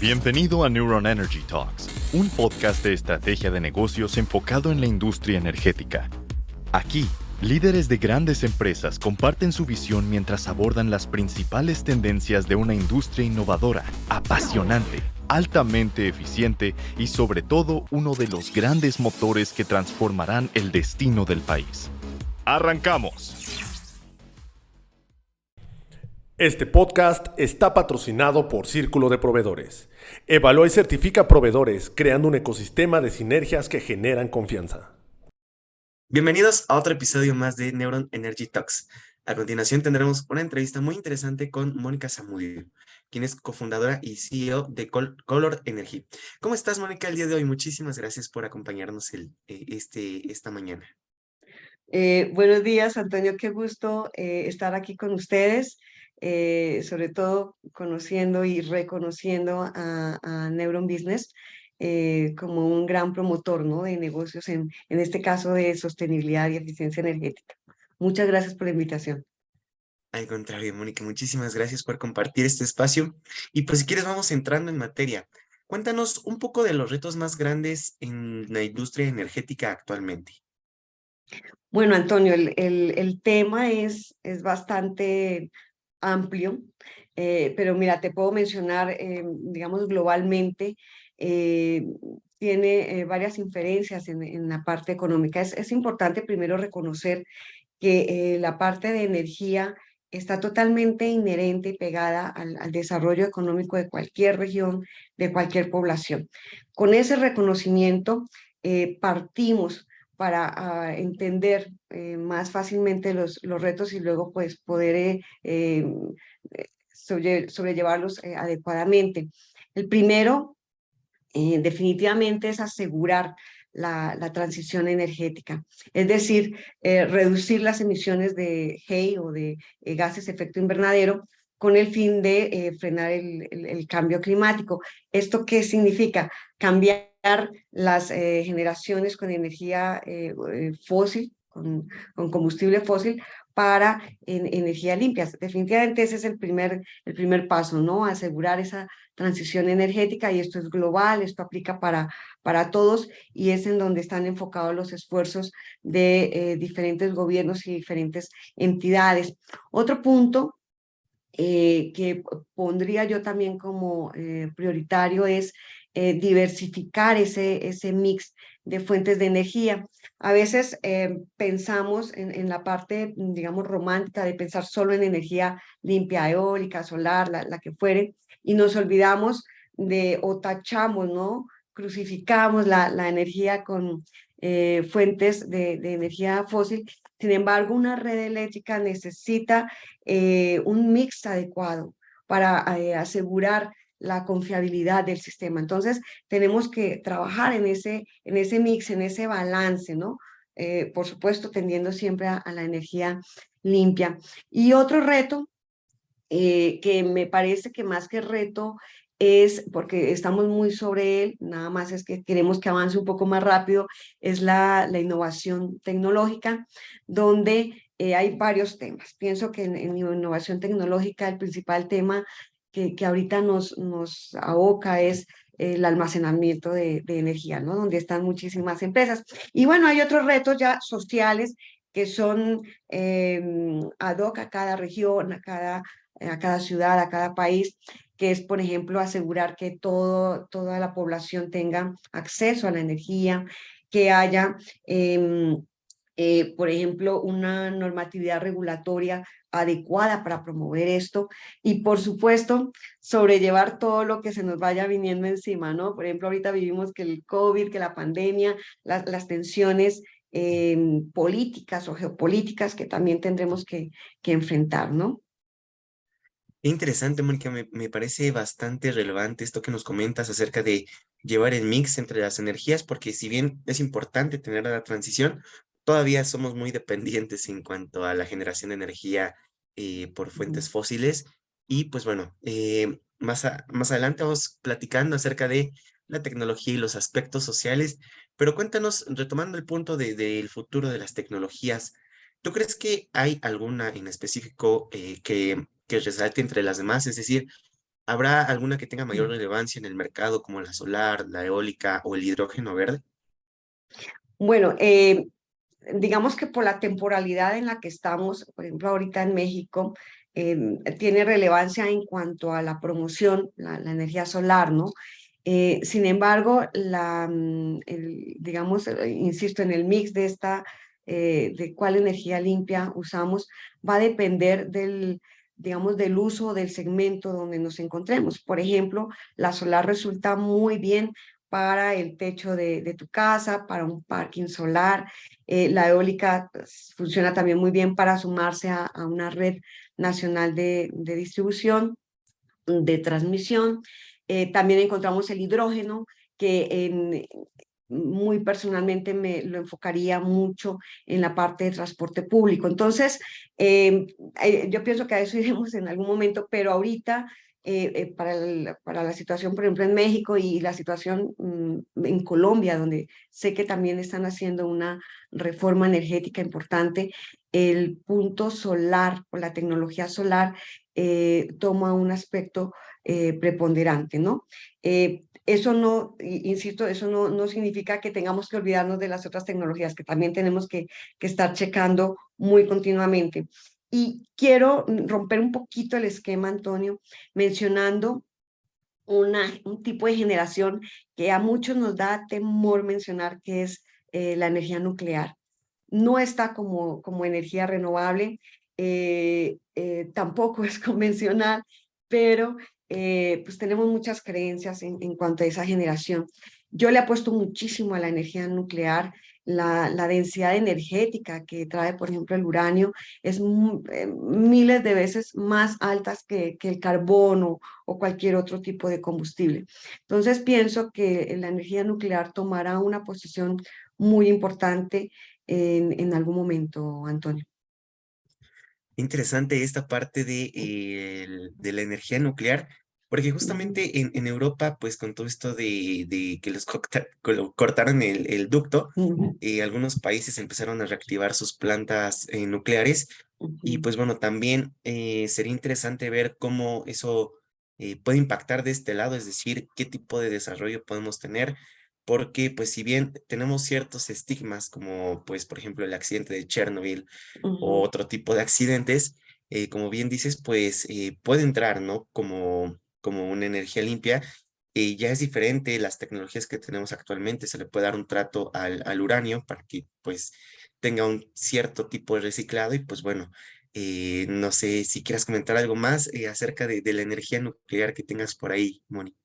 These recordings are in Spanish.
Bienvenido a Neuron Energy Talks, un podcast de estrategia de negocios enfocado en la industria energética. Aquí, líderes de grandes empresas comparten su visión mientras abordan las principales tendencias de una industria innovadora, apasionante, altamente eficiente y sobre todo uno de los grandes motores que transformarán el destino del país. ¡Arrancamos! Este podcast está patrocinado por Círculo de Proveedores. Evalúa y certifica proveedores, creando un ecosistema de sinergias que generan confianza. Bienvenidos a otro episodio más de Neuron Energy Talks. A continuación tendremos una entrevista muy interesante con Mónica Zamudio, quien es cofundadora y CEO de Color Energy. ¿Cómo estás, Mónica, el día de hoy? Muchísimas gracias por acompañarnos esta mañana. Buenos días, Antonio, qué gusto estar aquí con ustedes, sobre todo conociendo y reconociendo a Neuron Business como un gran promotor, ¿no?, de negocios en este caso de sostenibilidad y eficiencia energética. Muchas gracias por la invitación. Al contrario, Mónica, muchísimas gracias por compartir este espacio. Y pues si quieres vamos entrando en materia. Cuéntanos un poco de los retos más grandes en la industria energética actualmente. Bueno, Antonio, el tema es bastante amplio, pero mira, te puedo mencionar, digamos, globalmente, eh, tiene varias inferencias en la parte económica. Es importante primero reconocer que la parte de energía está totalmente inherente y pegada al desarrollo económico de cualquier región, de cualquier población. Con ese reconocimiento partimos para entender más fácilmente los retos y luego pues poder sobrellevarlos adecuadamente. El primero definitivamente es asegurar la transición energética, es decir, reducir las emisiones de GEI o de gases de efecto invernadero con el fin de frenar el cambio climático. ¿Esto qué significa? Cambiar las generaciones con energía fósil, con combustible fósil, para energía limpia. Definitivamente ese es el primer paso, ¿no? Asegurar esa transición energética, y esto es global, esto aplica para todos y es en donde están enfocados los esfuerzos de diferentes gobiernos y diferentes entidades. Otro punto que pondría yo también como prioritario es diversificar ese mix de fuentes de energía. A veces pensamos en la parte, digamos, romántica de pensar solo en energía limpia, eólica, solar, la que fuere, y nos olvidamos o tachamos, ¿no? Crucificamos la energía con fuentes de energía fósil. Sin embargo, una red eléctrica necesita un mix adecuado para asegurar la confiabilidad del sistema. Entonces, tenemos que trabajar en ese mix, en ese balance, ¿no? Por supuesto, tendiendo siempre a la energía limpia. Y otro reto que me parece que más que reto es, porque estamos muy sobre él, nada más es que queremos que avance un poco más rápido, es la innovación tecnológica, donde hay varios temas. Pienso que en innovación tecnológica el principal tema que ahorita nos aboca es el almacenamiento de energía, ¿no? Donde están muchísimas empresas. Y bueno, hay otros retos ya sociales que son ad hoc a cada región, a cada ciudad, a cada país, que es, por ejemplo, asegurar que toda la población tenga acceso a la energía, que haya, por ejemplo, una normatividad regulatoria adecuada para promover esto y, por supuesto, sobrellevar todo lo que se nos vaya viniendo encima, ¿no? Por ejemplo, ahorita vivimos que el COVID, que la pandemia, las tensiones políticas o geopolíticas que también tendremos que enfrentar, ¿no? Qué interesante, Mónica, me parece bastante relevante esto que nos comentas acerca de llevar el mix entre las energías, porque si bien es importante tener la transición, todavía somos muy dependientes en cuanto a la generación de energía por fuentes fósiles. Y pues bueno, más adelante vamos platicando acerca de la tecnología y los aspectos sociales, pero cuéntanos, retomando el punto del futuro de las tecnologías, ¿tú crees que hay alguna en específico que resalte entre las demás? Es decir, ¿Habrá alguna que tenga mayor relevancia en el mercado, como la solar, la eólica o el hidrógeno verde? Bueno, digamos que por la temporalidad en la que estamos, por ejemplo, ahorita en México, tiene relevancia en cuanto a la promoción, la energía solar, ¿no? Sin embargo, digamos, insisto, en el mix de de cuál energía limpia usamos, va a depender digamos, del uso del segmento donde nos encontremos. Por ejemplo, la solar resulta muy bien para el techo de tu casa, para un parking solar. La eólica pues, funciona también muy bien para sumarse a una red nacional de distribución, de transmisión. También encontramos el hidrógeno, que muy personalmente me lo enfocaría mucho en la parte de transporte público. Entonces, yo pienso que a eso iremos en algún momento, pero ahorita para la situación, por ejemplo, en México y la situación en Colombia, donde sé que también están haciendo una reforma energética importante, el punto solar o la tecnología solar toma un aspecto preponderante, ¿no? Eso no, insisto, eso no significa que tengamos que olvidarnos de las otras tecnologías, que también tenemos que estar checando muy continuamente. Y quiero romper un poquito el esquema, Antonio, mencionando un tipo de generación que a muchos nos da temor mencionar, que es la energía nuclear. No está como energía renovable, tampoco es convencional, pero pues tenemos muchas creencias en cuanto a esa generación. Yo le apuesto muchísimo a la energía nuclear. La densidad energética que trae, por ejemplo, el uranio es miles de veces más altas que el carbono o cualquier otro tipo de combustible. Entonces pienso que la energía nuclear tomará una posición muy importante en algún momento, Antonio. Interesante esta parte de la energía nuclear, porque justamente en Europa, pues con todo esto de que cortaron el ducto, Ujú, algunos países empezaron a reactivar sus plantas nucleares y ujú. pues bueno, también sería interesante ver cómo eso puede impactar de este lado, es decir, qué tipo de desarrollo podemos tener, porque pues si bien tenemos ciertos estigmas como pues por ejemplo el accidente de Chernobyl, o Ujú. otro tipo de accidentes, como bien dices, pues puede entrar, ¿no? Como una energía limpia. Ya es diferente las tecnologías que tenemos actualmente, se le puede dar un trato al uranio para que pues tenga un cierto tipo de reciclado y pues bueno, no sé si quieras comentar algo más acerca de la energía nuclear que tengas por ahí, Moni.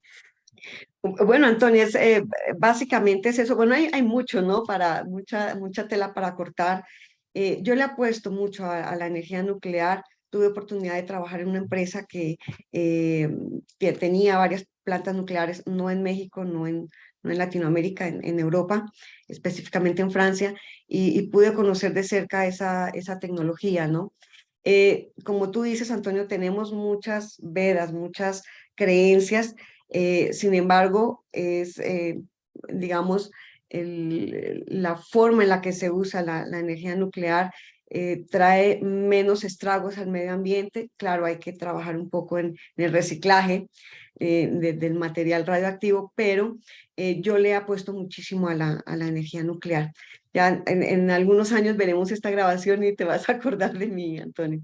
Bueno, Antonio, básicamente es eso. Bueno, hay mucho, ¿no? Mucha tela para cortar. Yo le apuesto mucho a la energía nuclear. Tuve oportunidad de trabajar en una empresa eh, que tenía varias plantas nucleares, no en México, no en Latinoamérica, en Europa, específicamente en Francia, y pude conocer de cerca esa tecnología, ¿no? Como tú dices, Antonio, tenemos muchas vedas, muchas creencias. Sin embargo, digamos, la forma en la que se usa la energía nuclear trae menos estragos al medio ambiente. Claro, hay que trabajar un poco en el reciclaje del material radioactivo, pero yo le apuesto muchísimo a a la energía nuclear. Ya en algunos años veremos esta grabación y te vas a acordar de mí, Antonio.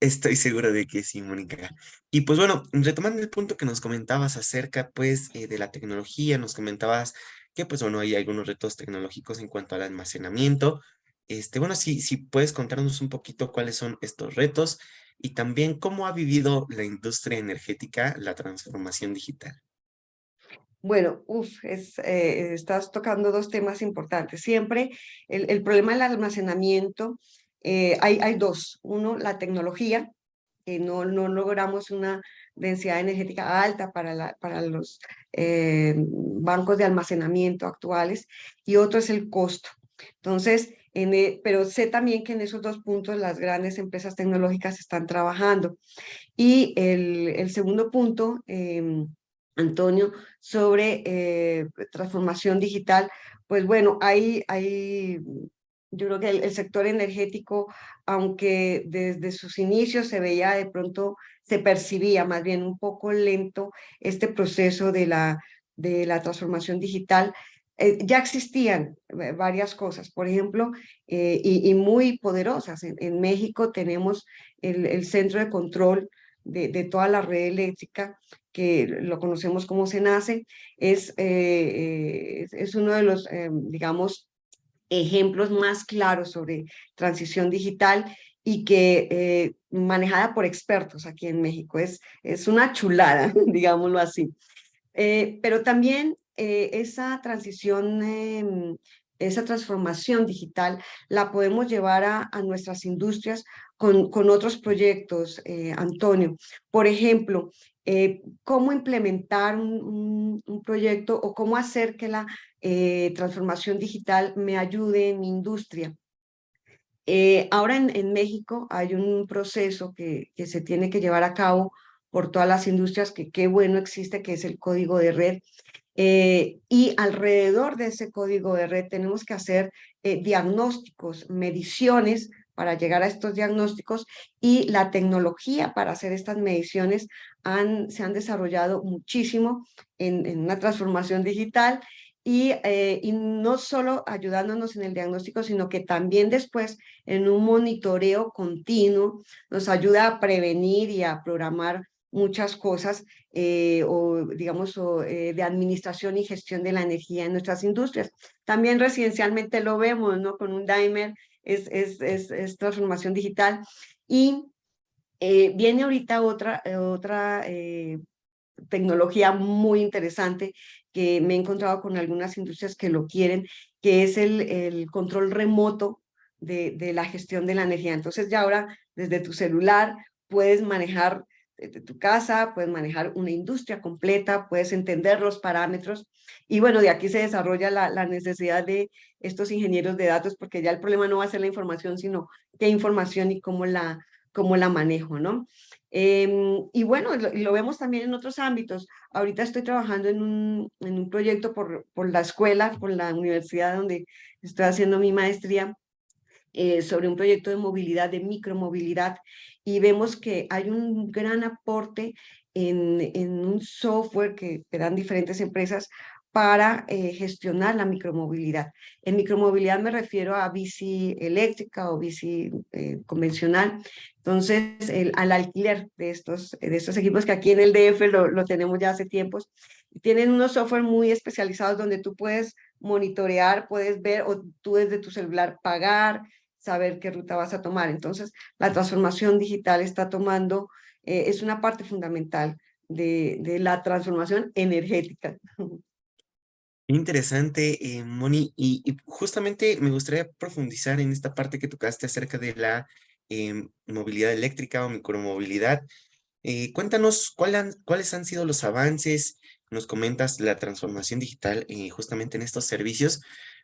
Estoy seguro de que sí, Mónica. Y pues bueno, retomando el punto que nos comentabas acerca pues de la tecnología, nos comentabas que pues bueno, hay algunos retos tecnológicos en cuanto al almacenamiento. Bueno, si puedes contarnos un poquito cuáles son estos retos y también cómo ha vivido la industria energética la transformación digital. Bueno, estás tocando dos temas importantes. Siempre el problema del almacenamiento, hay dos. Uno, la tecnología, que no logramos una densidad energética alta para los bancos de almacenamiento actuales. Y otro es el costo. Entonces, pero sé también que en esos dos puntos las grandes empresas tecnológicas están trabajando. Y el segundo punto, Antonio, sobre transformación digital, pues bueno, hay Yo creo que el sector energético, aunque desde sus inicios se veía de pronto, se percibía más bien un poco lento este proceso de la transformación digital, ya existían varias cosas, por ejemplo, y muy poderosas. En México tenemos el centro de control de toda la red eléctrica, que lo conocemos como SENACE, es uno de los, digamos, ejemplos más claros sobre transición digital y que manejada por expertos aquí en México. Es una chulada, digámoslo así. Pero también esa transición, esa transformación digital la podemos llevar a nuestras industrias con otros proyectos, Antonio. Por ejemplo, cómo implementar un proyecto o cómo hacer que la transformación digital me ayude en mi industria. Ahora en México hay un proceso que se tiene que llevar a cabo por todas las industrias, que qué bueno existe, que es el código de red. Y alrededor de ese código de red tenemos que hacer diagnósticos, mediciones para llegar a estos diagnósticos, y la tecnología para hacer estas mediciones se han desarrollado muchísimo en una transformación digital, y no solo ayudándonos en el diagnóstico, sino que también después en un monitoreo continuo nos ayuda a prevenir y a programar muchas cosas, o digamos, de administración y gestión de la energía en nuestras industrias. También residencialmente lo vemos, ¿no? Con un Daimer es transformación digital. Y viene ahorita otra tecnología muy interesante que me he encontrado con algunas industrias que lo quieren, que es el control remoto de la gestión de la energía. Entonces ya ahora desde tu celular puedes manejar desde tu casa, puedes manejar una industria completa, puedes entender los parámetros, y bueno, de aquí se desarrolla la necesidad de estos ingenieros de datos, porque ya el problema no va a ser la información, sino qué información y cómo la manejo, ¿no? Y bueno, lo vemos también en otros ámbitos. Ahorita estoy trabajando en un proyecto por la escuela, por la universidad donde estoy haciendo mi maestría, sobre un proyecto de movilidad, de micromovilidad, y vemos que hay un gran aporte en un software que dan diferentes empresas para gestionar la micromovilidad. En micromovilidad me refiero a bici eléctrica o bici convencional. Entonces, al alquiler de estos equipos, que aquí en el DF lo tenemos ya hace tiempos, tienen unos software muy especializados donde tú puedes monitorear, puedes ver, o tú desde tu celular pagar, saber qué ruta vas a tomar. Entonces, la transformación digital está tomando, es una parte fundamental de la transformación energética. Interesante, Moni, y justamente me gustaría profundizar en esta parte que tocaste acerca de la movilidad eléctrica o micromovilidad. Cuéntanos cuáles han sido los avances. Nos comentas la transformación digital justamente en estos servicios,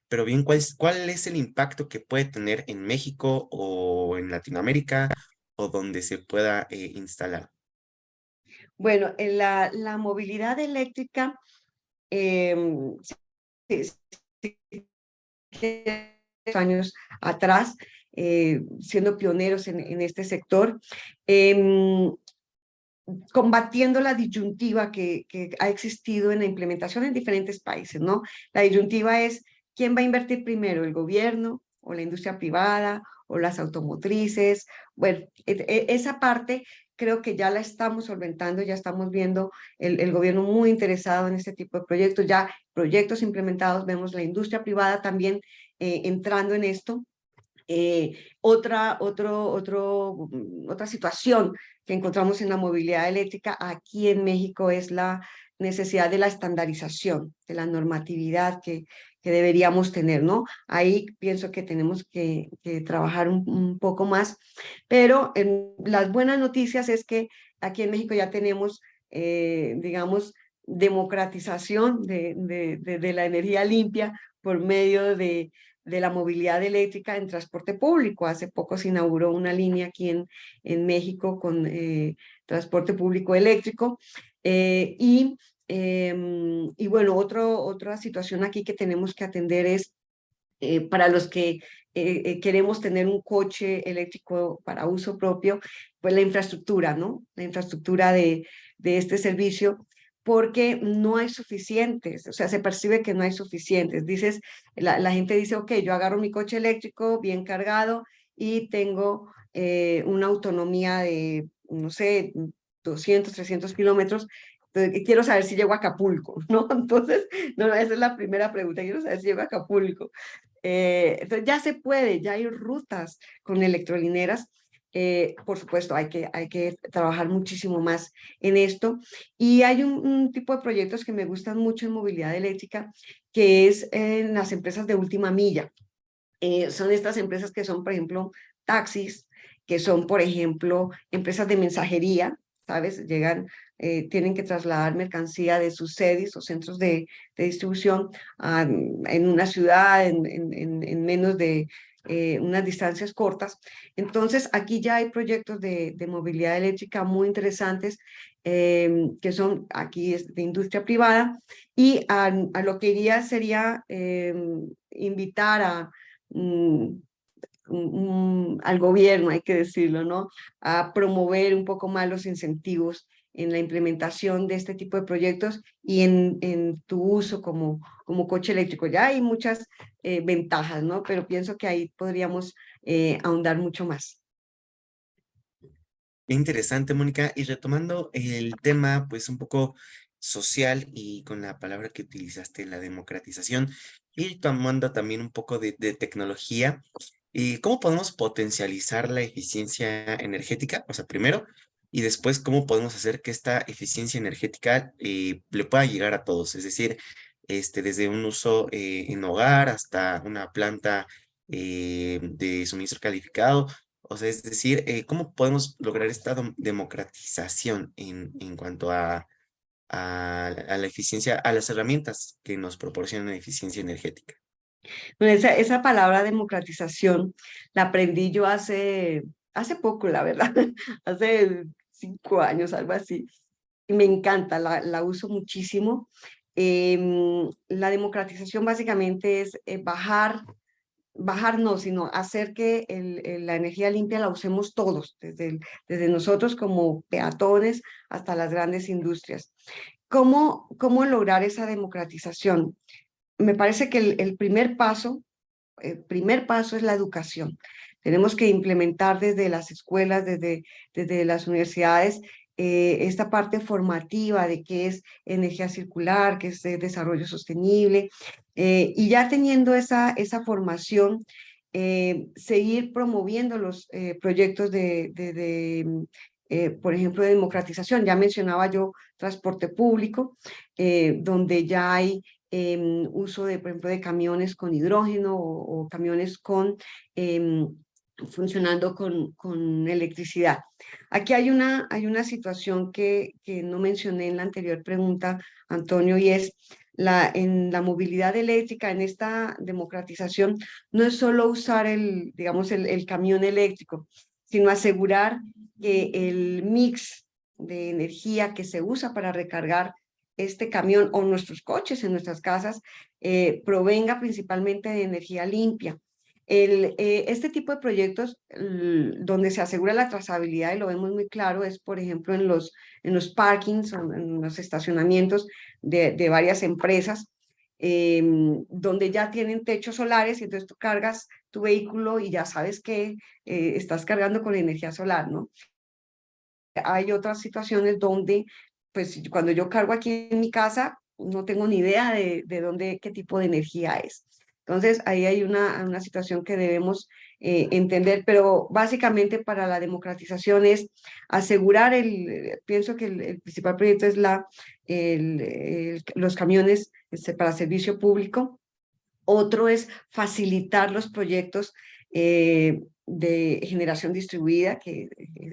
pero bien, ¿cuál es el impacto que puede tener en México o en Latinoamérica o donde se pueda instalar? Bueno, en la movilidad eléctrica, sí, sí, años atrás, siendo pioneros en este sector, combatiendo la disyuntiva que ha existido en la implementación en diferentes países, ¿no? La disyuntiva es: ¿quién va a invertir primero, el gobierno o la industria privada o las automotrices? Bueno, esa parte creo que ya la estamos solventando, ya estamos viendo el gobierno muy interesado en este tipo de proyectos, ya proyectos implementados, vemos la industria privada también entrando en esto. Otra situación que encontramos en la movilidad eléctrica aquí en México es la necesidad de la estandarización, de la normatividad que deberíamos tener, ¿no? Ahí pienso que tenemos que trabajar un poco más, pero las buenas noticias es que aquí en México ya tenemos, digamos, democratización de la energía limpia por medio de la movilidad eléctrica en transporte público. Hace poco se inauguró una línea aquí en México con transporte público eléctrico. Y bueno, otra situación aquí que tenemos que atender es para los que queremos tener un coche eléctrico para uso propio, pues la infraestructura, ¿no? La infraestructura de este servicio, porque no hay suficientes, o sea, se percibe que no hay suficientes. Dices, la gente dice, ok, yo agarro mi coche eléctrico bien cargado y tengo una autonomía de, no sé, 200, 300 kilómetros. Entonces, quiero saber si llego a Acapulco, ¿no? Entonces, no, esa es la primera pregunta, quiero saber si llego a Acapulco. Entonces ya se puede, ya hay rutas con electrolineras. Por supuesto, hay que trabajar muchísimo más en esto. Y hay un tipo de proyectos que me gustan mucho en movilidad eléctrica, que es en las empresas de última milla. Son estas empresas que son, por ejemplo, taxis, que son, por ejemplo, empresas de mensajería, ¿sabes? Llegan, tienen que trasladar mercancía de sus sedes o centros de distribución en una ciudad en menos de unas distancias cortas. Entonces, aquí ya hay proyectos de movilidad eléctrica muy interesantes que son aquí de industria privada y a lo que iría sería invitar a mm, al gobierno, hay que decirlo, ¿no? A promover un poco más los incentivos en la implementación de este tipo de proyectos y en tu uso como coche eléctrico. Ya hay muchas ventajas, ¿no? Pero pienso que ahí podríamos ahondar mucho más. Qué interesante, Mónica. Y retomando el tema, pues un poco social y con la palabra que utilizaste, la democratización, y tomando también un poco de tecnología, ¿cómo podemos potencializar la eficiencia energética? O sea, primero, y después, ¿cómo podemos hacer que esta eficiencia energética le pueda llegar a todos? Es decir, desde un uso en hogar hasta una planta de suministro calificado, o sea, es decir, ¿cómo podemos lograr esta democratización en cuanto a la eficiencia, a las herramientas que nos proporcionan eficiencia energética? Bueno, esa palabra democratización la aprendí yo hace poco, la verdad, hace 5 años, algo así. Y me encanta, la uso muchísimo. La democratización básicamente es bajar no, sino hacer que la energía limpia la usemos todos, desde nosotros como peatones hasta las grandes industrias. ¿Cómo lograr esa democratización? Me parece que el primer paso es la educación. Tenemos que implementar desde las escuelas, desde las universidades, esta parte formativa de qué es energía circular, qué es desarrollo sostenible, y ya teniendo esa formación, seguir promoviendo los proyectos por ejemplo, de democratización. Ya mencionaba yo transporte público, donde ya hay uso por ejemplo, de camiones con hidrógeno o camiones funcionando con electricidad. Aquí hay una situación que no mencioné en la anterior pregunta, Antonio, y es en la movilidad eléctrica, en esta democratización, no es solo usar digamos, el camión eléctrico, sino asegurar que el mix de energía que se usa para recargar este camión o nuestros coches en nuestras casas provenga principalmente de energía limpia. Este tipo de proyectos donde se asegura la trazabilidad, y lo vemos muy claro, es por ejemplo en los parkings o en los estacionamientos de varias empresas, donde ya tienen techos solares y entonces tú cargas tu vehículo y ya sabes que estás cargando con energía solar, ¿no? Hay otras situaciones donde, pues cuando yo cargo aquí en mi casa, no tengo ni idea de dónde, qué tipo de energía es. Entonces, ahí hay una situación que debemos entender, pero básicamente para la democratización es asegurar pienso que el principal proyecto es los camiones para servicio público. Otro es facilitar los proyectos de generación distribuida, que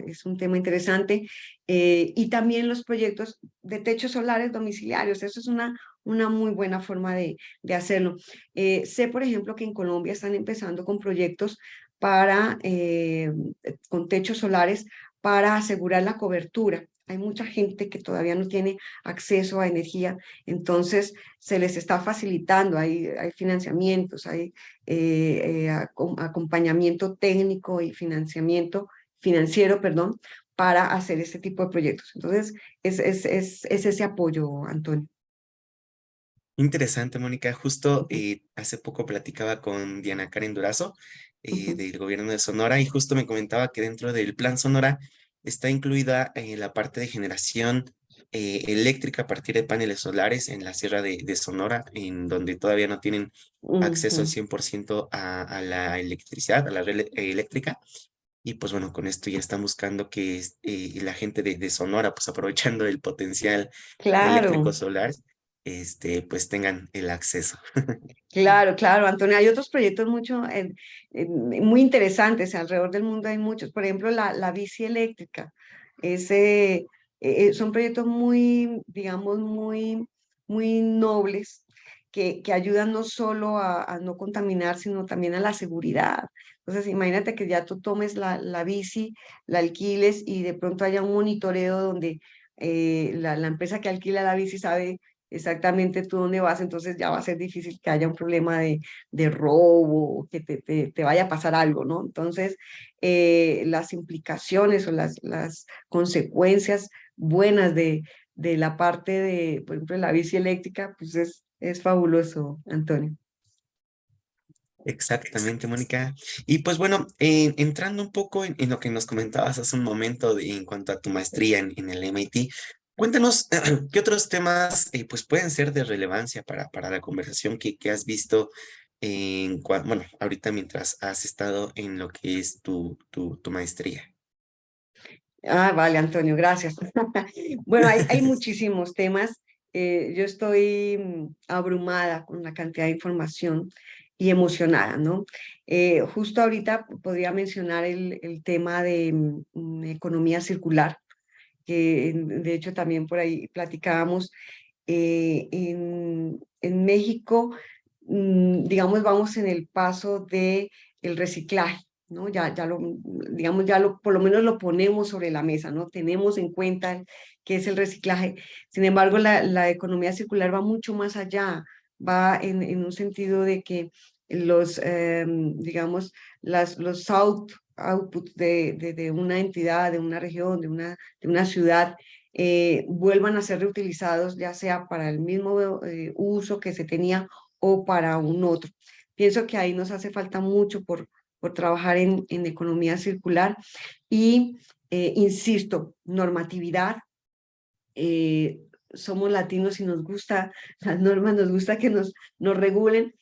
es un tema interesante, y también los proyectos de techos solares domiciliarios. Eso es una muy buena forma de hacerlo. Sé, por ejemplo, que en Colombia están empezando con proyectos con techos solares para asegurar la cobertura. Hay mucha gente que todavía no tiene acceso a energía, entonces se les está facilitando, hay financiamientos, hay acompañamiento técnico y financiero, perdón, para hacer este tipo de proyectos. Entonces, es ese apoyo, Antonio. Interesante, Mónica. Justo Ujú, hace poco platicaba con Diana Karen Durazo ujú, del gobierno de Sonora y justo me comentaba que dentro del Plan Sonora está incluida la parte de generación eléctrica a partir de paneles solares en la Sierra de Sonora, en donde todavía no tienen acceso al ujú. 100% a la electricidad, a la red eléctrica. Y pues bueno, con esto ya están buscando que la gente de Sonora, pues aprovechando el potencial eléctrico Claro. solar, pues tengan el acceso. Claro, claro, Antonio. Hay otros proyectos muy interesantes alrededor del mundo. Hay muchos. Por ejemplo, la bici eléctrica. Son proyectos muy, digamos, muy nobles que ayudan no solo a no contaminar, sino también a la seguridad. Entonces, imagínate que ya tú tomes la bici, la alquiles y de pronto haya un monitoreo donde la empresa que alquila la bici sabe exactamente tú dónde vas, entonces ya va a ser difícil que haya un problema de robo, o que te vaya a pasar algo, ¿no? Entonces, las implicaciones o las consecuencias buenas de la parte por ejemplo, de la bici eléctrica, pues es fabuloso, Antonio. Exactamente, Mónica. Y pues bueno, entrando un poco en lo que nos comentabas hace un momento en cuanto a tu maestría en el MIT, cuéntanos qué otros temas pues pueden ser de relevancia para la conversación que has visto bueno, ahorita mientras has estado en lo que es tu maestría. Ah, vale, Antonio, gracias. Bueno, hay muchísimos temas. Yo estoy abrumada con la cantidad de información y emocionada, ¿no? Justo ahorita podría mencionar el tema de economía circular, que de hecho también por ahí platicábamos. En México, digamos, vamos en el paso de el reciclaje, ¿no? Digamos, por lo menos lo ponemos sobre la mesa, ¿no? Tenemos en cuenta qué es el reciclaje. Sin embargo, la economía circular va mucho más allá, va en un sentido de que digamos, outputs de una entidad, de una región, de una ciudad, vuelvan a ser reutilizados, ya sea para el mismo uso que se tenía o para un otro. Pienso que ahí nos hace falta mucho por trabajar en economía circular y, insisto, normatividad. Somos latinos y nos gusta las normas, nos gusta que nos regulen,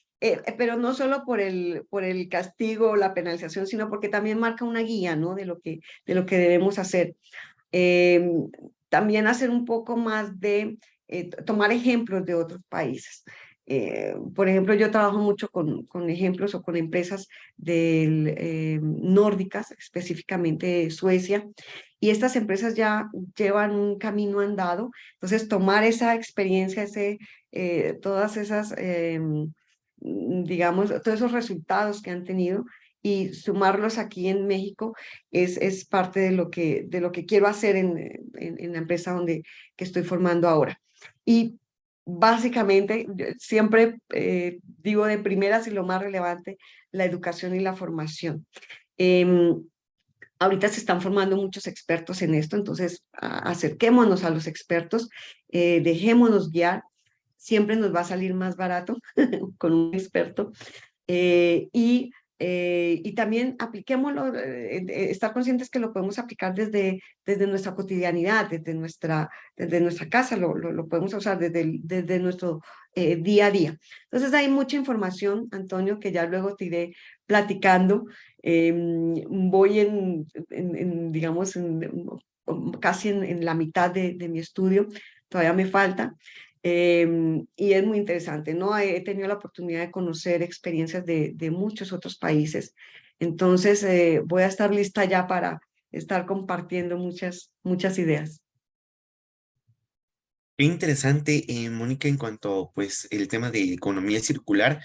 pero no solo por el castigo o la penalización, sino porque también marca una guía, ¿no? De lo que debemos hacer. eh, También hacer un poco más de tomar ejemplos de otros países. Por ejemplo, yo trabajo mucho con ejemplos o con empresas nórdicas, específicamente de Suecia, y estas empresas ya llevan un camino andado. Entonces, tomar esa experiencia, todas esas, digamos, todos esos resultados que han tenido y sumarlos aquí en México es parte de lo que quiero hacer en la empresa que estoy formando ahora. Y básicamente, yo siempre digo de primeras y lo más relevante, la educación y la formación. Em, Ahorita se están formando muchos expertos en esto, entonces acerquémonos a los expertos, dejémonos guiar, siempre nos va a salir más barato con un experto, y también apliquémoslo, estar conscientes que lo podemos aplicar desde nuestra cotidianidad, desde nuestra casa, lo podemos usar desde nuestro día a día. Entonces hay mucha información, Antonio, que ya luego te iré platicando. Voy digamos, casi en la mitad de mi estudio, todavía me falta. Y es muy interesante, ¿no? He tenido la oportunidad de conocer experiencias de muchos otros países. Entonces, voy a estar lista ya para estar compartiendo muchas ideas. Qué interesante, Mónica, en cuanto pues el tema de economía circular,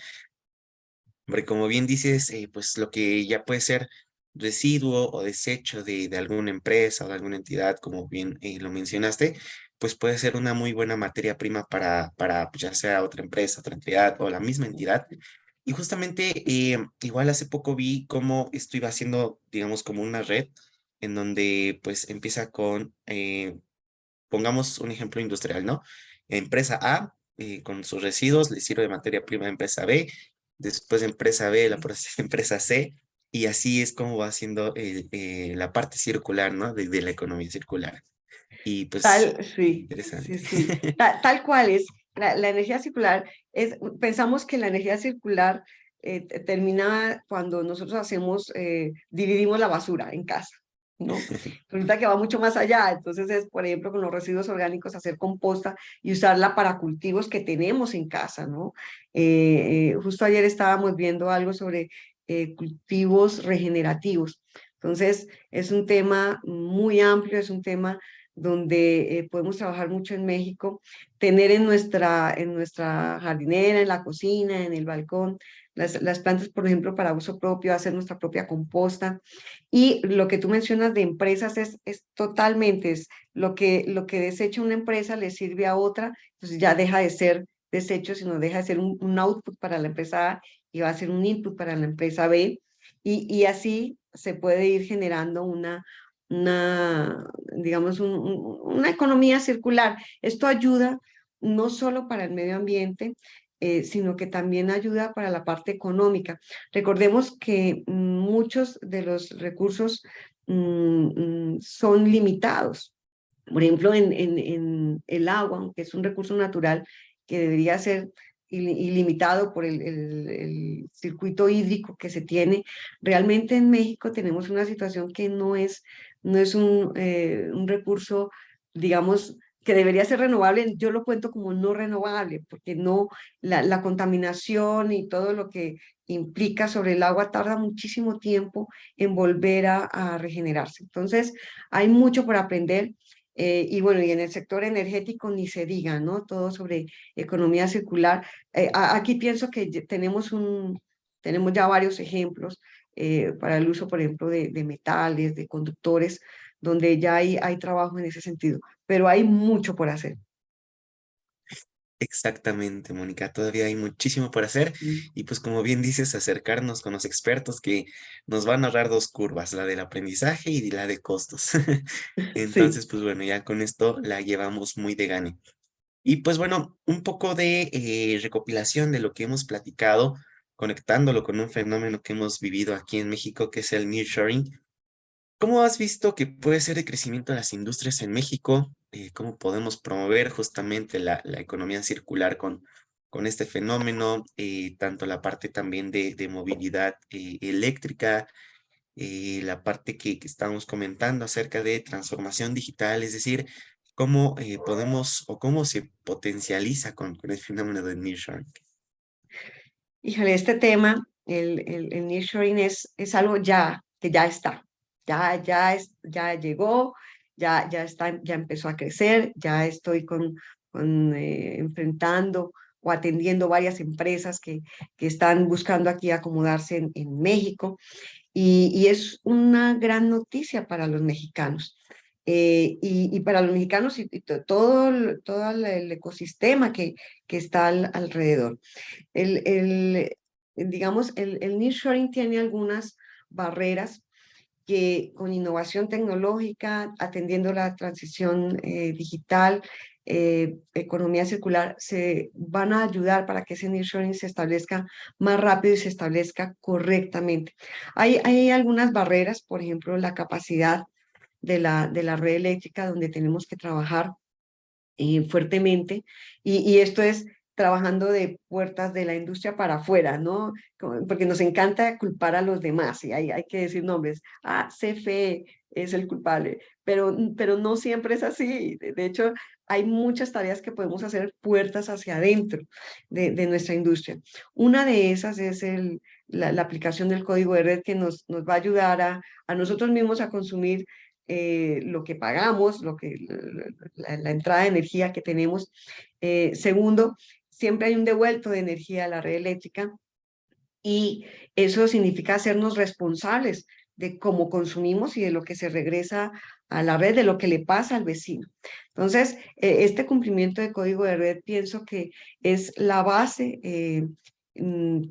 porque como bien dices, pues lo que ya puede ser residuo o desecho de alguna empresa o de alguna entidad, como bien lo mencionaste, pues puede ser una muy buena materia prima para pues, ya sea otra empresa, otra entidad o la misma entidad. Y justamente, igual hace poco vi cómo esto iba haciendo, digamos, como una red en donde pues empieza con, pongamos un ejemplo industrial, ¿no? Empresa A, con sus residuos, le sirve de materia prima a empresa B, después empresa B la procesa empresa C, y así es como va haciendo la parte circular, ¿no? De la economía circular. Y pues, Sí, sí, interesante. sí, tal cual es. La energía circular es, pensamos que la energía circular termina cuando nosotros hacemos, dividimos la basura en casa, ¿no? Resulta que va mucho más allá. Entonces es, por ejemplo, con los residuos orgánicos, hacer composta y usarla para cultivos que tenemos en casa, ¿no? Justo ayer estábamos viendo algo sobre cultivos regenerativos. Entonces, es un tema muy amplio, es un tema donde podemos trabajar mucho en México, tener en nuestra jardinera, en la cocina, en el balcón, las plantas, por ejemplo, para uso propio, hacer nuestra propia composta. Y lo que tú mencionas de empresas es totalmente, es lo que desecha una empresa le sirve a otra, entonces ya deja de ser desecho, sino deja de ser un output para la empresa A y va a ser un input para la empresa B. Y así se puede ir generando digamos, una economía circular. Esto ayuda no solo para el medio ambiente, sino que también ayuda para la parte económica. Recordemos que muchos de los recursos son limitados. Por ejemplo, en el agua, que es un recurso natural que debería ser ilimitado por el circuito hídrico que se tiene, realmente en México tenemos una situación que no es un recurso, digamos, que debería ser renovable. Yo lo cuento como no renovable, porque no, la contaminación y todo lo que implica sobre el agua tarda muchísimo tiempo en volver a regenerarse. Entonces, hay mucho por aprender. Y bueno, y en el sector energético ni se diga, ¿no? Todo sobre economía circular. Aquí pienso que tenemos ya varios ejemplos para el uso, por ejemplo, de metales, de conductores, donde ya hay trabajo en ese sentido, pero hay mucho por hacer. Exactamente, Mónica. Todavía hay muchísimo por hacer Mm. y pues como bien dices, acercarnos con los expertos que nos van a ahorrar dos curvas, la del aprendizaje y la de costos. Sí. Entonces, pues bueno, ya con esto la llevamos muy de gane. Y pues bueno, un poco de recopilación de lo que hemos platicado, conectándolo con un fenómeno que hemos vivido aquí en México, que es el nearshoring. ¿Cómo has visto que puede ser el crecimiento de las industrias en México? ¿Cómo podemos promover justamente la economía circular con este fenómeno? Tanto la parte también de movilidad eléctrica, la parte que estábamos comentando acerca de transformación digital, es decir, cómo podemos o cómo se potencializa con el fenómeno del nearshoring. Híjole, este tema, el nearshoring es algo que ya está, ya llegó, ya está, ya empezó a crecer, ya estoy enfrentando o atendiendo varias empresas que están buscando aquí acomodarse en México y es una gran noticia para los mexicanos. Y para los mexicanos y todo el ecosistema que está alrededor. El, digamos, el nearshoring tiene algunas barreras que con innovación tecnológica, atendiendo la transición digital, economía circular, se van a ayudar para que ese nearshoring se establezca más rápido y se establezca correctamente. Hay algunas barreras, por ejemplo, la capacidad de la red eléctrica, donde tenemos que trabajar fuertemente, y esto es trabajando de puertas de la industria para afuera, ¿no? Porque nos encanta culpar a los demás y hay que decir nombres. Ah, CFE es el culpable, pero no siempre es así. De hecho, hay muchas tareas que podemos hacer puertas hacia adentro de nuestra industria. Una de esas es la aplicación del código de red que nos va a ayudar a nosotros mismos a consumir lo que pagamos, la entrada de energía que tenemos. Segundo, siempre hay un devuelto de energía a la red eléctrica y eso significa hacernos responsables de cómo consumimos y de lo que se regresa a la red, de lo que le pasa al vecino. Entonces, este cumplimiento de código de red pienso que es la base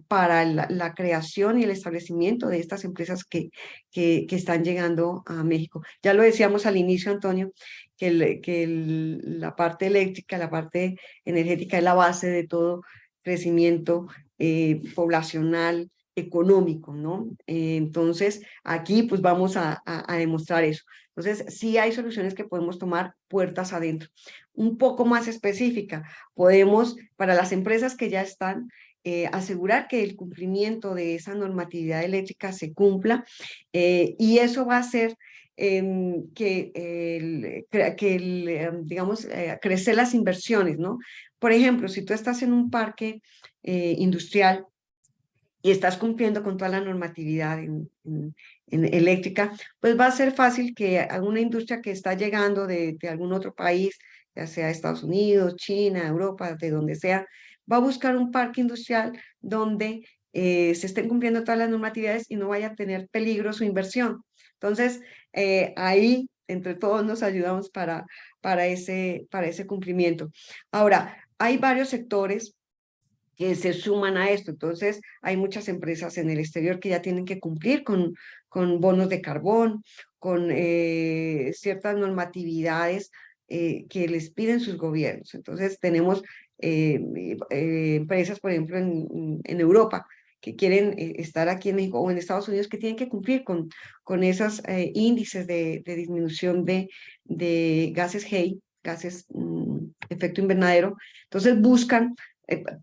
para la creación y el establecimiento de estas empresas que están llegando a México. Ya lo decíamos al inicio, Antonio, la parte eléctrica, la parte energética es la base de todo crecimiento poblacional, económico, ¿no? Entonces, aquí pues vamos a demostrar eso. Entonces, sí hay soluciones que podemos tomar puertas adentro. Un poco más específica, podemos, para las empresas que ya están, asegurar que el cumplimiento de esa normatividad eléctrica se cumpla y eso va a hacer digamos, crecer las inversiones, ¿no? Por ejemplo, si tú estás en un parque industrial y estás cumpliendo con toda la normatividad en eléctrica, pues va a ser fácil que alguna industria que está llegando de algún otro país, ya sea Estados Unidos, China, Europa, de donde sea, va a buscar un parque industrial donde se estén cumpliendo todas las normatividades y no vaya a tener peligro su inversión. Entonces, ahí entre todos nos ayudamos para ese cumplimiento. Ahora, hay varios sectores que se suman a esto. Entonces, hay muchas empresas en el exterior que ya tienen que cumplir con bonos de carbón, con ciertas normatividades que les piden sus gobiernos. Entonces, tenemos empresas, por ejemplo, en Europa que quieren estar aquí en México o en Estados Unidos que tienen que cumplir con esos índices de disminución de gases GEI, gases efecto invernadero. Entonces buscan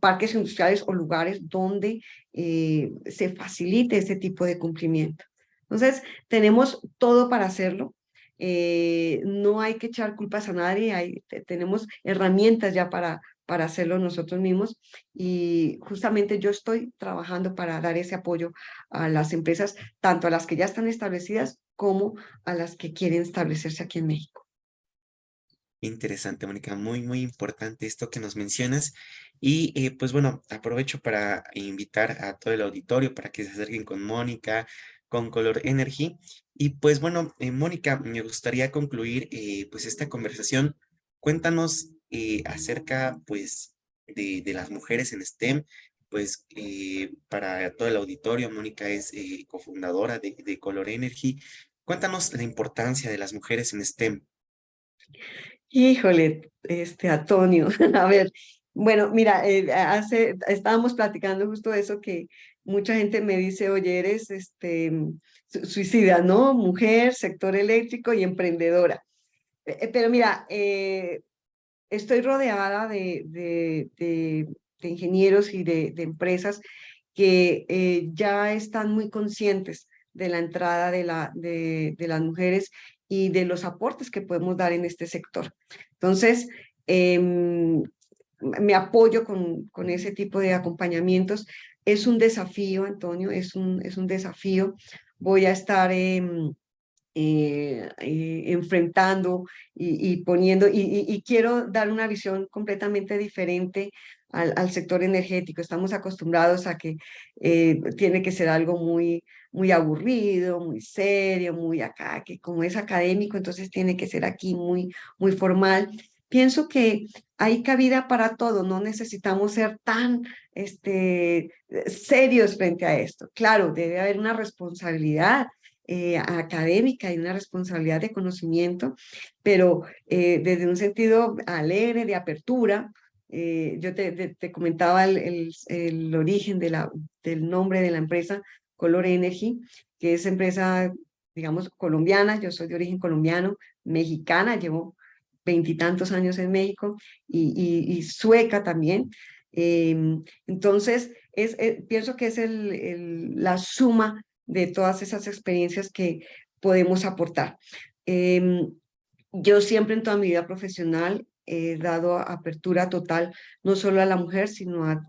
parques industriales o lugares donde se facilite ese tipo de cumplimiento. Entonces, tenemos todo para hacerlo. No hay que echar culpas a nadie, tenemos herramientas ya para hacerlo nosotros mismos y justamente yo estoy trabajando para dar ese apoyo a las empresas, tanto a las que ya están establecidas como a las que quieren establecerse aquí en México. Interesante, Mónica, muy, muy importante esto que nos mencionas. Y pues bueno, aprovecho para invitar a todo el auditorio para que se acerquen con Mónica, con Color Energy. Y pues bueno, Mónica, me gustaría concluir pues esta conversación. Cuéntanos acerca pues de las mujeres en STEM. Pues para todo el auditorio, Mónica es cofundadora de Color Energy. Cuéntanos la importancia de las mujeres en STEM. Híjole, Antonio, a ver, bueno, mira, estábamos platicando justo eso que mucha gente me dice, oye, eres suicida, ¿no? Mujer, sector eléctrico y emprendedora. Pero mira, estoy rodeada de ingenieros y de empresas que ya están muy conscientes de la entrada de las mujeres y de los aportes que podemos dar en este sector. Entonces, me apoyo con ese tipo de acompañamientos. Es un desafío, Antonio, es un desafío. Voy a estar enfrentando y poniendo, y quiero dar una visión completamente diferente al sector energético. Estamos acostumbrados a que tiene que ser algo muy aburrido, muy serio, muy acá, que como es académico, entonces tiene que ser aquí muy formal. Pienso que hay cabida para todo, no necesitamos ser tan serios frente a esto. Claro, debe haber una responsabilidad académica y una responsabilidad de conocimiento, pero desde un sentido alegre, de apertura. Yo te comentaba el origen del nombre de la empresa Color Energy, que es empresa, digamos, colombiana. Yo soy de origen colombiano, mexicana, llevo veintitantos años en México y sueca también. Entonces, pienso que es la suma de todas esas experiencias que podemos aportar. Yo siempre en toda mi vida profesional he dado apertura total, no solo a la mujer, sino a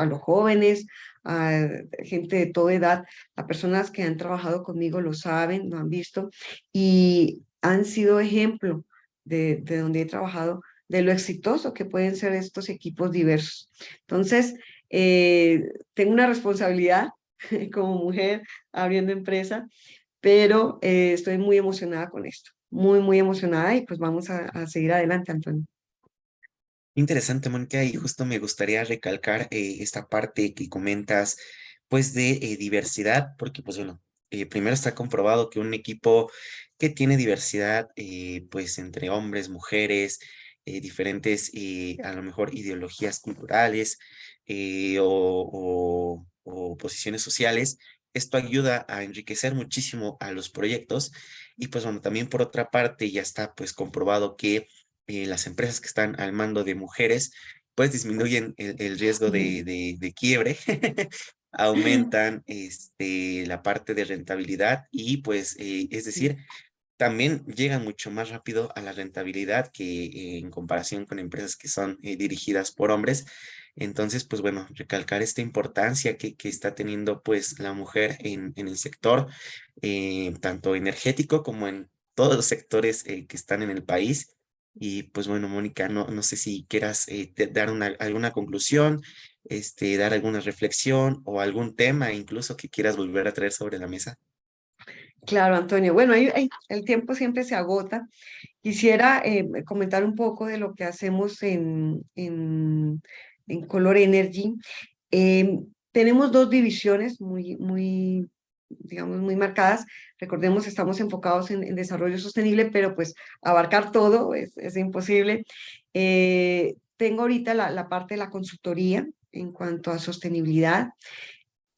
los jóvenes, a gente de toda edad. Las personas que han trabajado conmigo lo saben, lo han visto y han sido ejemplo de donde he trabajado, de lo exitoso que pueden ser estos equipos diversos. Entonces, tengo una responsabilidad como mujer abriendo empresa, pero estoy muy emocionada con esto, muy, muy emocionada y pues vamos a seguir adelante, Antonio. Interesante, Mónica, y justo me gustaría recalcar esta parte que comentas, pues, de diversidad, porque, pues, bueno, primero está comprobado que un equipo que tiene diversidad, pues, entre hombres, mujeres, diferentes, a lo mejor, ideologías culturales o posiciones sociales, esto ayuda a enriquecer muchísimo a los proyectos. Y, pues, bueno, también por otra parte, ya está, pues, comprobado que las empresas que están al mando de mujeres, pues disminuyen el riesgo Mm. de quiebre, aumentan la parte de rentabilidad y pues, es decir, también llegan mucho más rápido a la rentabilidad que en comparación con empresas que son dirigidas por hombres. Entonces, pues bueno, recalcar esta importancia que está teniendo pues la mujer en el sector, tanto energético como en todos los sectores que están en el país. Y pues bueno, Mónica, no sé si quieras dar alguna conclusión, dar alguna reflexión o algún tema incluso que quieras volver a traer sobre la mesa. Claro, Antonio. Bueno, el tiempo siempre se agota. Quisiera comentar un poco de lo que hacemos en Color Energy. Tenemos dos divisiones muy, digamos, muy marcadas. Recordemos, estamos enfocados en desarrollo sostenible, pero pues abarcar todo es imposible. Tengo ahorita la parte de la consultoría en cuanto a sostenibilidad.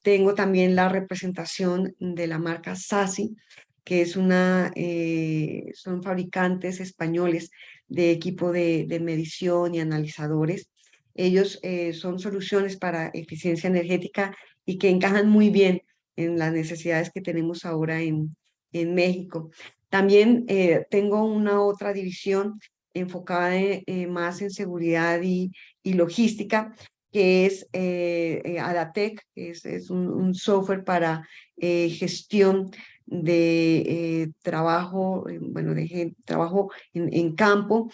Tengo también la representación de la marca Sasi, que son fabricantes españoles de equipo de medición y analizadores. Ellos son soluciones para eficiencia energética y que encajan muy bien en las necesidades que tenemos ahora en México. También tengo una otra división enfocada más en seguridad y logística, que es Adatec, que es un software para gestión de trabajo, bueno, trabajo en campo.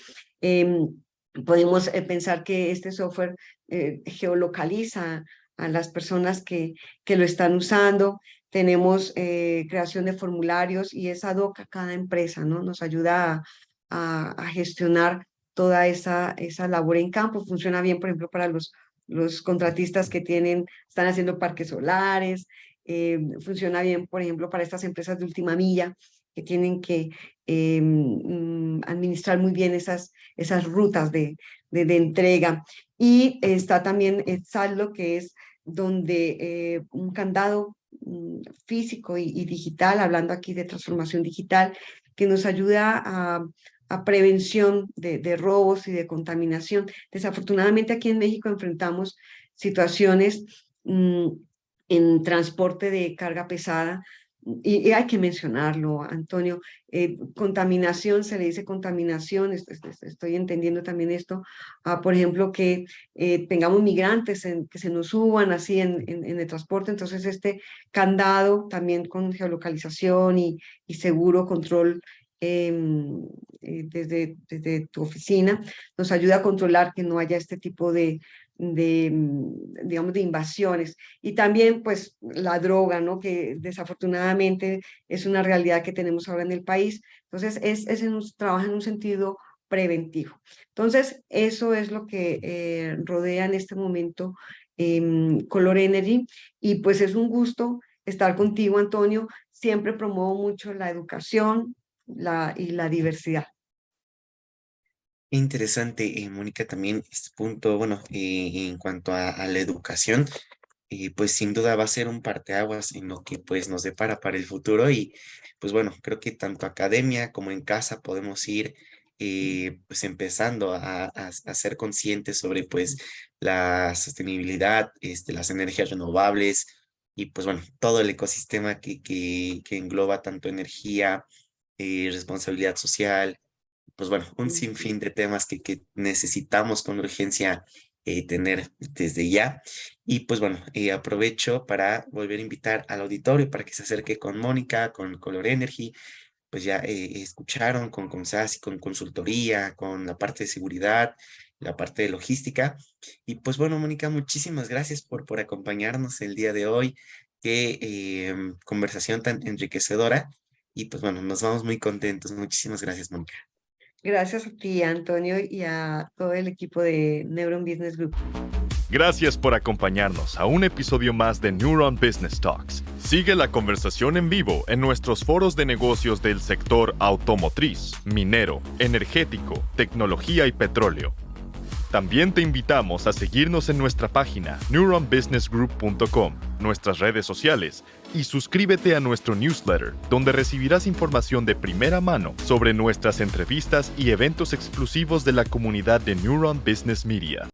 Podemos pensar que este software geolocaliza a las personas que lo están usando. Tenemos creación de formularios y es ad hoc a cada empresa, ¿no? Nos ayuda a gestionar toda esa labor en campo. Funciona bien, por ejemplo, para los contratistas que están haciendo parques solares. Funciona bien, por ejemplo, para estas empresas de última milla que tienen que administrar muy bien esas rutas de entrega. Y está también el saldo, que es donde un candado físico y digital, hablando aquí de transformación digital, que nos ayuda a prevención de robos y de contaminación. Desafortunadamente aquí en México enfrentamos situaciones en transporte de carga pesada y hay que mencionarlo, Antonio. Contaminación, se le dice contaminación, estoy entendiendo también esto, por ejemplo, que tengamos migrantes que se nos suban así en el transporte, entonces este candado también con geolocalización y seguro control desde tu oficina, nos ayuda a controlar que no haya este tipo digamos, de invasiones. Y también, pues, la droga, ¿no? Que desafortunadamente es una realidad que tenemos ahora en el país. Entonces, trabaja en un sentido preventivo. Entonces, eso es lo que rodea en este momento Color Energy. Y pues es un gusto estar contigo, Antonio. Siempre promuevo mucho la educación y la diversidad. Interesante, Mónica, también este punto, bueno, en cuanto a la educación, pues sin duda va a ser un parteaguas en lo que pues nos depara para el futuro y pues bueno, creo que tanto academia como en casa podemos ir pues empezando a ser conscientes sobre pues la sostenibilidad, las energías renovables y pues bueno, todo el ecosistema que engloba tanto energía, responsabilidad social, pues bueno, un sinfín de temas que necesitamos con urgencia tener desde ya. Y pues bueno, aprovecho para volver a invitar al auditorio para que se acerque con Mónica, con Color Energy, pues ya escucharon con SAS, con consultoría, con la parte de seguridad, la parte de logística. Y pues bueno, Mónica, muchísimas gracias por acompañarnos el día de hoy. Qué conversación tan enriquecedora. Y pues bueno, nos vamos muy contentos. Muchísimas gracias, Mónica. Gracias a ti, Antonio, y a todo el equipo de Neuron Business Group. Gracias por acompañarnos a un episodio más de Neuron Business Talks. Sigue la conversación en vivo en nuestros foros de negocios del sector automotriz, minero, energético, tecnología y petróleo. También te invitamos a seguirnos en nuestra página neuronbusinessgroup.com, nuestras redes sociales y suscríbete a nuestro newsletter, donde recibirás información de primera mano sobre nuestras entrevistas y eventos exclusivos de la comunidad de Neuron Business Media.